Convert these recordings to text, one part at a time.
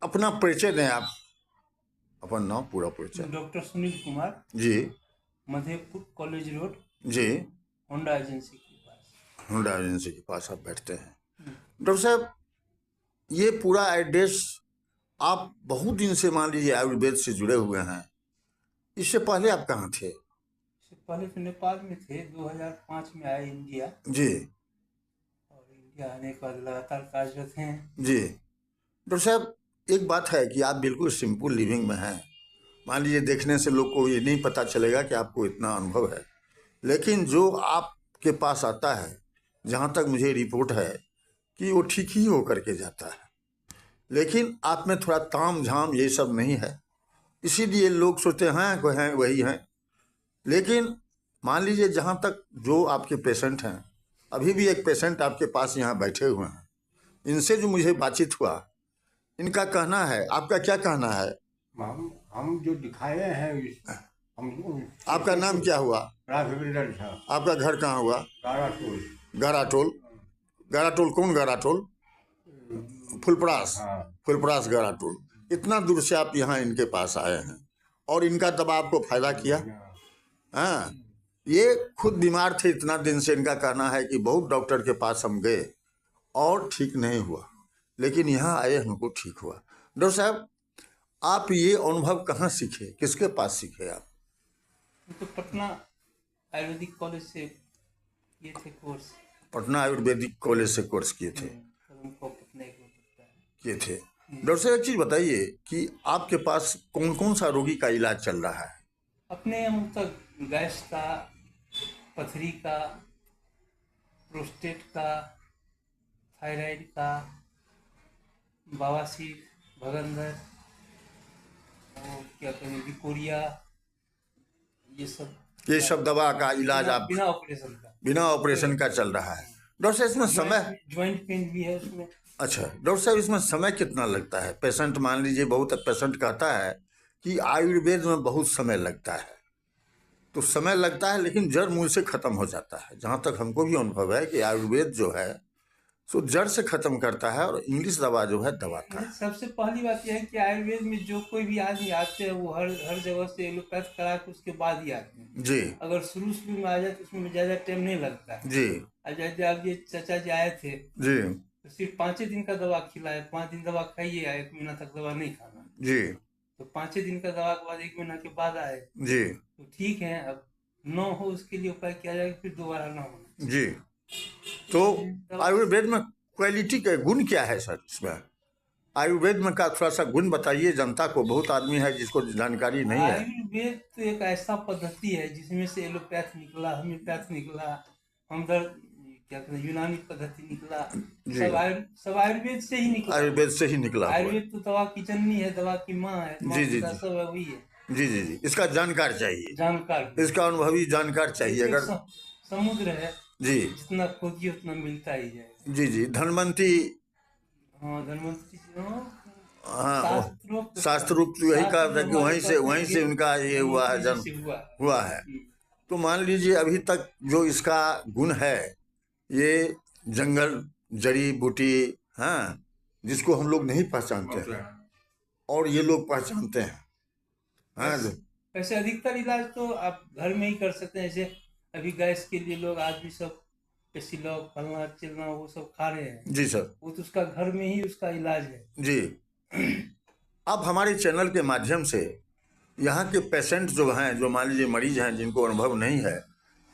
अपना परिचय दें आप, अपन नाम पूरा परिचय। डॉक्टर सुनील कुमार, जी मधेपुर कॉलेज रोड, जी। होंडा एजेंसी के पास। होंडा एजेंसी के पास आप बैठते हैं। डॉक्टर साहब, ये पूरा एड्रेस, आप बहुत दिन से मान लीजिए आयुर्वेद से जुड़े हुए हैं। इससे पहले आप कहाँ थे? इससे पहले तो नेपाल में थे, 2005 में आए इंडिया, जी और इंडिया आने के बाद लगातार कार्यरत हैं। जी। डॉक्टर साहब, एक बात है कि आप बिल्कुल सिंपल लिविंग में हैं। मान लीजिए देखने से लोग को ये नहीं पता चलेगा कि आपको इतना अनुभव है, लेकिन जो आपके पास आता है, जहाँ तक मुझे रिपोर्ट है कि वो ठीक ही होकर के जाता है। लेकिन आप में थोड़ा ताम झाम ये सब नहीं है, इसीलिए लोग सोचते हैं कोई हैं वही हैं। लेकिन मान लीजिए जहाँ तक जो आपके पेशेंट हैं, अभी भी एक पेशेंट आपके पास यहाँ बैठे हुए हैं, इनसे जो मुझे बातचीत हुआ, इनका कहना है, आपका क्या कहना है? हम जो दिखाए हैं हम आपका नाम क्या हुआ? राघवेंद्र झा। आपका घर कहाँ हुआ? तारापुर। गाराटोल। गाराटोल कौन गाराटोल? फुलपरास। हाँ। फुलपरास गाराटोल। इतना दूर से आप यहाँ इनके पास आए हैं और इनका दवा आपको फायदा किया? हाँ, ये खुद बीमार थे इतना दिन से। इनका कहना है कि बहुत डॉक्टर के पास हम गए और ठीक नहीं हुआ, लेकिन यहाँ आए हमको ठीक हुआ। डॉक्टर साहब, आप ये अनुभव कहाँ सीखे, किसके पास सीखे आप? तो पटना आयुर्वेदिक कॉलेज से किए थे कोर्स। पटना आयुर्वेदिक कॉलेज से कोर्स किए थे? हमको पटना एक होता है। किए थे। डॉक्टर साहब, एक चीज़ बताइए कि आपके पास कौन कौन सा रोगी का इलाज चल रहा है? अपने हम तक गैस का, पथरी का, प्रोस्टेट का, थायराइड का, बवासीर, भगंदर, और क्या कहें, विकोरिया, ये सब दवा का इलाज आप बिना ऑपरेशन का, बिना ऑपरेशन का चल रहा है? डॉक्टर साहब, इसमें समय, ज्वाइंट पेन भी है उसमें। अच्छा डॉक्टर साहब, इसमें समय कितना लगता है? पेशेंट मान लीजिए, बहुत पेशेंट कहता है कि आयुर्वेद में बहुत समय लगता है, तो समय लगता है लेकिन जड़ मूल से खत्म हो जाता है। जहाँ तक हमको भी अनुभव है कि आयुर्वेद जो है सो जड़ से खत्म करता है, और इंग्लिश दवा जो है दबाता है। सबसे पहली बात यह है कि आयुर्वेद में जो कोई भी आदमी आते हैं वो हर जगह से एलोपैथ करा के उसके बाद ही आते हैं। जी अगर शुरू में आ जाए तो उसमें ज्यादा टाइम नहीं लगता है। जी। जैसे आप ये चाचा जी आए थे जी तो सिर्फ 5 दिन का दवा खिलाए, 5 दिन दवा खाइए, 1 महीना तक दवा नहीं खाना। जी। तो 5 दिन का दवा के बाद 1 महीना के बाद आए जी। तो ठीक है। अब न हो उसके लिए उपाय किया जाएगा, फिर दोबारा न होना। जी। तो आयुर्वेद में क्वालिटी का गुण क्या है सर? इसमें आयुर्वेद में का थोड़ा सा गुण बताइए, जनता को बहुत आदमी है जिसको जानकारी नहीं है। आयुर्वेद तो एक ऐसा पद्धति है जिसमें से एलोपैथ निकला, होम्योपैथ निकला, हमदर्द, क्या कहते हैं, यूनानी पद्धति निकला। सब आयुर्वेद से ही निकला। आयुर्वेद से ही निकला हुआ है। आयुर्वेद तो दवा की जननी है, दवा की माँ है, जी जी जी। सब है, वही है। जी जी जी। इसका जानकार चाहिए, जानकार, इसका अनुभवी जानकार चाहिए। अगर समुद्र है जी, जितना खोजिए उतना मिलता ही जाएगा। जी जी। धनवंती, हाँ, धनवंतरी जी, हाँ, शास्त्रोक्त यही कहा था कि वहीं से उनका ये हुआ है, जन्म हुआ है। तो मान लीजिए अभी तक जो इसका गुण है, ये जंगल जड़ी बूटी, हाँ, जिसको हम लोग नहीं पहचानते हैं और ये लोग पहचानते हैं। हाँ, वैसे अधिकतर इलाज तो आप घर में ही कर सकते हैं। जैसे अभी गैस के लिए लोग आदमी सब पेसिलॉक, फलना चिलना वो सब खा रहे हैं। जी सर। वो तो उसका घर में ही उसका इलाज है। जी। आप हमारे चैनल के माध्यम से यहाँ के पेशेंट जो हैं, जो मान लीजिए मरीज हैं जिनको अनुभव नहीं है,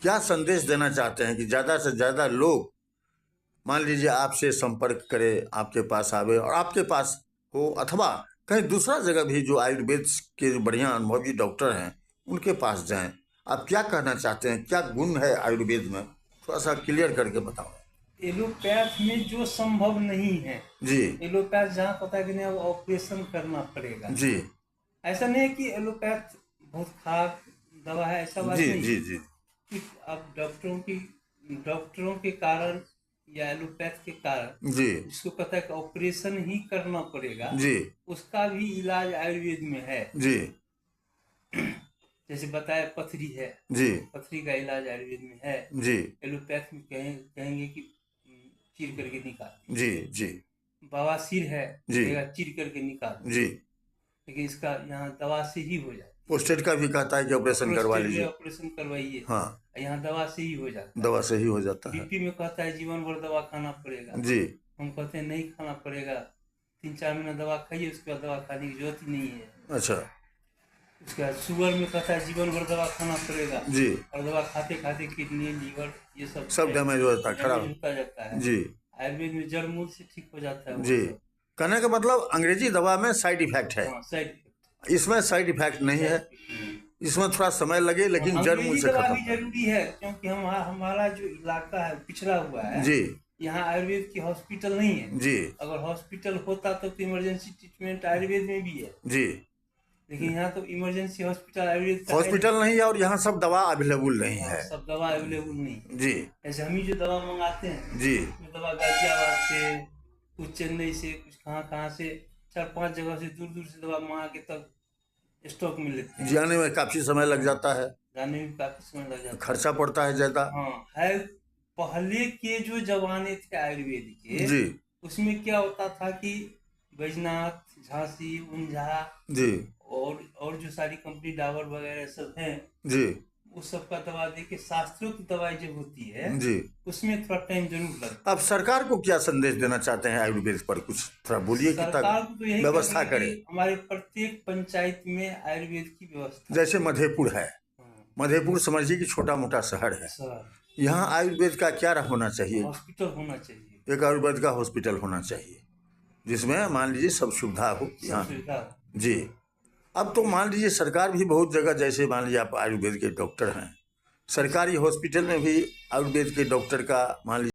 क्या संदेश देना चाहते हैं कि ज़्यादा से ज़्यादा लोग मान लीजिए आपसे संपर्क करें, आपके पास आवे और आपके पास हो, अथवा कहीं दूसरा जगह भी जो आयुर्वेद के जो बढ़िया अनुभवी डॉक्टर हैं उनके पास जाएं? आप क्या कहना चाहते हैं, क्या गुण है आयुर्वेद में? थोड़ा सा क्लियर करके बताओ। एलोपैथ में जो संभव नहीं है जी, एलोपैथ जहाँ पता है कि नहीं, अब ऑपरेशन करना पड़ेगा। जी, ऐसा नहीं है कि एलोपैथ बहुत खराब दवा है, ऐसा बात जी, नहीं। जी, जी, कि अब डॉक्टरों के कारण या एलोपैथ के कारण जी, जिसको कहता है कि ऑपरेशन ही करना पड़ेगा, जी, उसका भी इलाज आयुर्वेद में है। जी, जैसे बताया पथरी है, जी, पथरी का इलाज आयुर्वेद में है। जी, एलोपैथ में कहेंगे कि चीर करके निकाल। जी, जी, बवासीर है, जी। कहेगा चीर करके निकाल, जी। लेकिन इसका यहाँ दवा से ही हो जाता पोस्टेड का भी कहता है कि ऑपरेशन करवा है। लीजिए। ऑपरेशन करवाइए, हाँ, यहाँ दवा से ही हो जाता दवा से ही हो जाता है। है। बीपी में कहता है जीवन भर दवा खाना पड़ेगा, जी। हम कहते हैं नहीं खाना पड़ेगा, 3-4 महीना दवा खाइए, उसके बाद दवा खाने की जरूरत ही नहीं है। अच्छा। उसके बाद शुगर में कहता है जीवन भर दवा खाना पड़ेगा, जी। और दवा खाते खाते किडनी लीवर ये सब डैमेज हो जाता है, खराब होता जाता है। जी। आयुर्वेद में जड़ मूल से ठीक हो जाता है वो जी। सब। कहने का मतलब अंग्रेजी दवा में साइड इफेक्ट है, हाँ, साइड इफेक्ट। इसमें साइड इफेक्ट नहीं है। इसमें थोड़ा समय लगे लेकिन जड़ मूल अंग्रेजी से दवा खत्म। भी जरूरी है, क्योंकि हमारा जो इलाका है पिछड़ा हुआ है, जी। यहाँ आयुर्वेद की हॉस्पिटल नहीं है। जी। अगर हॉस्पिटल होता तो इमरजेंसी ट्रीटमेंट आयुर्वेद में भी है, जी। लेकिन यहाँ तो इमरजेंसी हॉस्पिटल आयुर्वेद का हॉस्पिटल नहीं है और यहाँ सब दवा अवेलेबल नहीं है, है। सब दवा अवेलेबल नहीं है। जी। ऐसे हम ही जो दवा मंगाते हैं, जी। वो दवा गाजियाबाद से, कुछ चेन्नई से, कुछ कहाँ से 4-5 जगह से दूर दूर से दवा मंगा के तब स्टॉक में लेते हैं। जाने में काफी समय लग जाता है, जाने में काफी समय लग जाता है। खर्चा पड़ता है ज्यादा। हाँ है। पहले के जो जमाने थे आयुर्वेद के, जी। उसमें क्या होता था कि बैजनाथ, झांसी, उंझा जी। और जो सारी कंपनी डाबर वगैरह सब हैं, जी। उस सब का दवा दे के शास्त्रोक्त दवाई जो होती है, जी। उसमें थोड़ा टाइम जरूर लगता अब सरकार को क्या संदेश देना चाहते हैं आयुर्वेद पर, कुछ थोड़ा बोलिए है। कि सरकार को तो यही व्यवस्था करना है करे। कि हमारे प्रत्येक पंचायत में आयुर्वेद की व्यवस्था। जैसे मधेपुर है, हाँ, मधेपुर समझिए कि छोटा मोटा शहर है, सर, यहाँ आयुर्वेद का क्या होना चाहिए? हॉस्पिटल होना चाहिए, एक आयुर्वेद का हॉस्पिटल होना चाहिए जिसमें मान लीजिए सब सुविधा हो सब यहाँ। सुविधा। जी। अब तो मान लीजिए सरकार भी बहुत जगह, जैसे मान लीजिए आप आयुर्वेद के डॉक्टर हैं, सरकारी हॉस्पिटल में भी आयुर्वेद के डॉक्टर का मान लीजिए